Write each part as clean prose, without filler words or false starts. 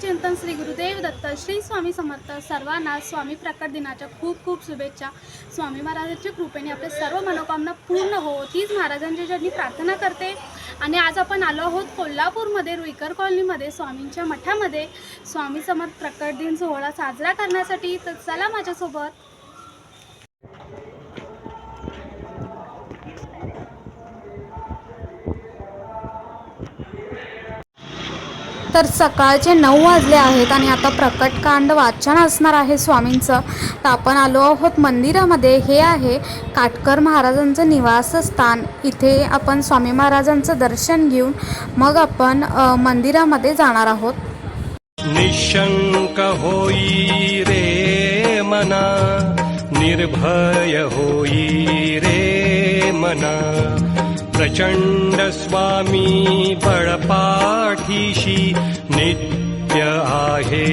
चिंतन श्री गुरुदेव दत्त श्री स्वामी समर्थ सर्वांना स्वामी प्रकट दिनाच्या खूप खूप शुभेच्छा। स्वामी महाराजांच्या कृपेने आपले सर्व मनोकामना पूर्ण हो तीच महाराजांच्या चरणी प्रार्थना करते। आणि आज आपण आलो आहोत कोल्हापूरमध्ये रुईकर कॉलनीमध्ये स्वामींच्या मठामध्ये स्वामी समर्थ प्रकट दिन सोहळा साजरा करण्यासाठी। तर चला माझ्यासोबत। तर सकाळचे 9 वाजले आहेत आणि आता प्रकटकांड वाचन असणार आहे स्वामींचं। तर आपण आलो आहोत मंदिरामध्ये। हे आहे काटकर महाराजांचं निवासस्थान। इथे आपण स्वामी महाराजांचं दर्शन घेऊन मग आपण मंदिरामध्ये जाणार आहोत। निशंक होई रे मना, निर्भय होई रे मना, प्रचंड स्वामी बळपाठीशी नित्य आहे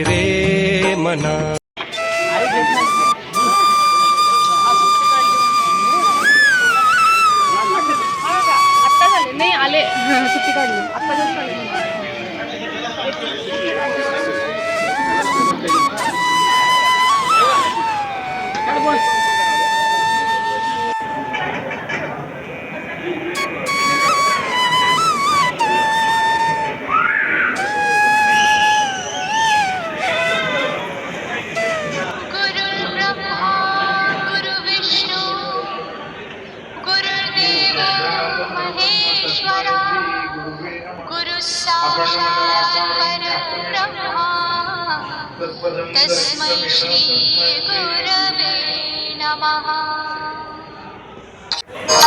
रे मना। नाही आले सुट्टी काढली आता तस्मै श्री गुरवे नमः।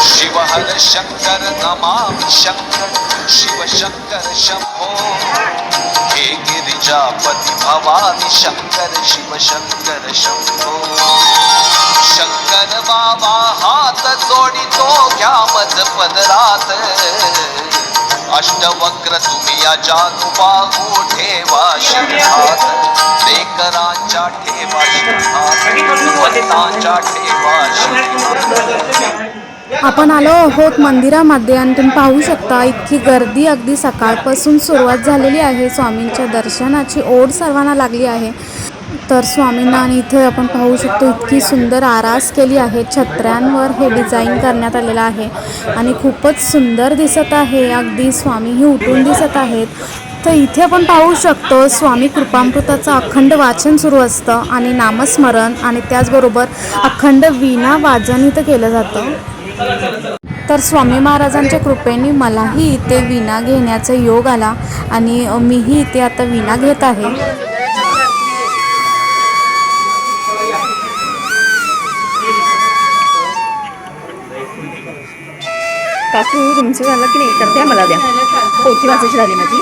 शिव हर शंकर नमामि शंकर, शिव शंकर शंभो, हे गिरिजापति भवानी शंकर, शिव शंकर शंभो। शंकर बाबा हात जोडितो घ्या मज पदरात, अष्टवक्र तुम्ही या जानुबाहू ठेवा शिरहात, लेकरांच्या ठेवा शिरहात, भक्तांच्या ठेवा शिरहात। आपण आलो आहोत मंदिरामध्ये आणि तुम्ही पाहू शकता इतकी गर्दी अगदी सकाळपासून सुरुवात झालेली आहे। स्वामींच्या दर्शनाची ओढ सर्वांना लागली आहे। तर स्वामींना आणि इथे आपण पाहू शकतो इतकी सुंदर आरास केली आहे। छत्र्यांवर हे डिझाईन करण्यात आलेलं आहे आणि खूपच सुंदर दिसत आहे। अगदी स्वामीही उठून दिसत आहेत। तर इथे आपण पाहू शकतो स्वामी कृपामृताचं अखंड वाचन सुरू असतं आणि नामस्मरण आणि त्याचबरोबर अखंड वीणा वाजन इथं केलं जातं। तर स्वामी महाराजांच्या कृपेने मलाही इथे वीणा घेण्याचा योग आला आणि मीही इथे आता वीणा घेत आहे। काकू तुमचं झालं की नाही? तर द्या मला, द्या पोथी वाचायची राहिली माझी।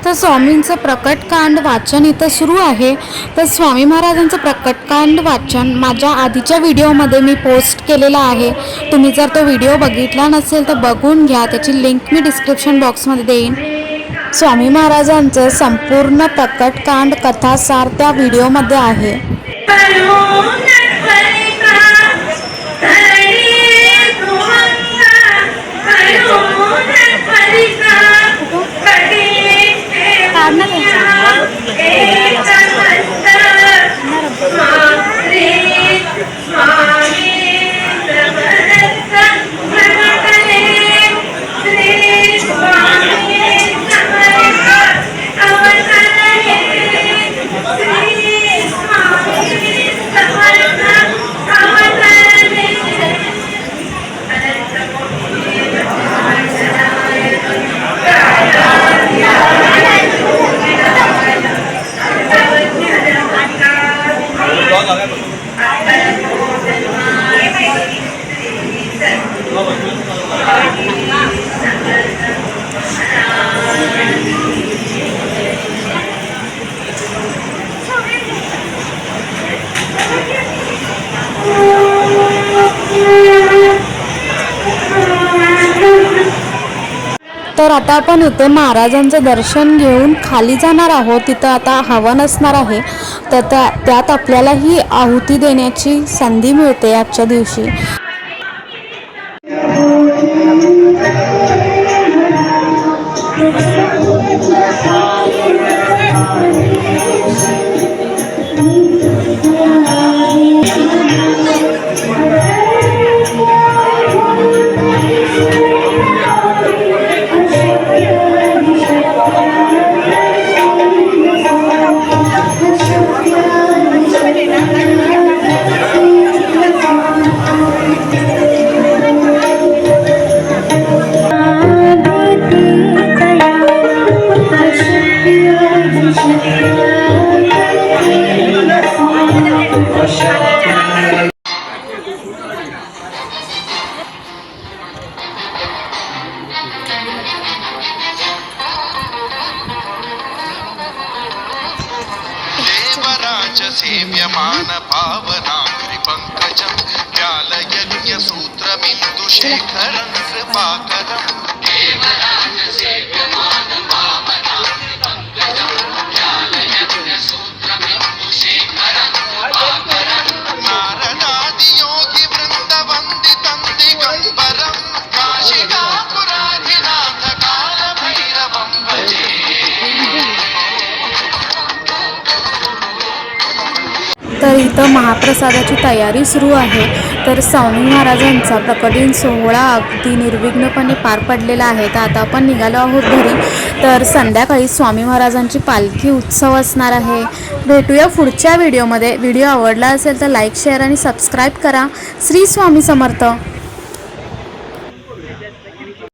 तर स्वामींचं प्रकटकांड वाचन इथं सुरू आहे। तर स्वामी महाराजांचं प्रकटकांड वाचन माझ्या आधीच्या व्हिडिओमध्ये मी पोस्ट केलेला आहे। तुम्ही जर तो व्हिडिओ बघितला नसेल तर बघून घ्या, त्याची लिंक मी डिस्क्रिप्शन बॉक्समध्ये देईन। स्वामी महाराजांचं संपूर्ण प्रकटकांड कथासार त्या व्हिडिओमध्ये आहे। स्वामी तर आता आपण इथे महाराजांचं दर्शन घेऊन खाली जाणार आहोत. तिथं आता हवन असणार आहे, तर त्यात आपल्याला ही आहुती देण्याची संधी मिळते आजच्या दिवशी. देवराज सेव्यमान पावनाग्रि पंकजं व्यालयज्ञ सूत्र बिंदु शेखरं कृपाकरं देवराज सेव्यमान पावनाग्रि पंकजं व्यालयज्ञ सूत्र बिंदु शेखरं कृपाकरं नारदादि योगी वृंद वंदितं दिगंबरं काशिकापुराधिनाथ काल भैरवं भजे. तर इथं महाप्रसादाची तयारी सुरू आहे. तर स्वामी महाराजांचा प्रकटदिन सोहळा अगदी निर्विघ्नपणे पार पडलेला आहे. तर आता आपण निघालो आहोत घरी. तर संध्याकाळी स्वामी महाराजांची पालखी उत्सव असणार आहे. भेटूया पुढच्या व्हिडिओमध्ये. व्हिडिओ आवडला असेल तर लाईक, शेअर आणि सबस्क्राईब करा. श्री स्वामी समर्थ.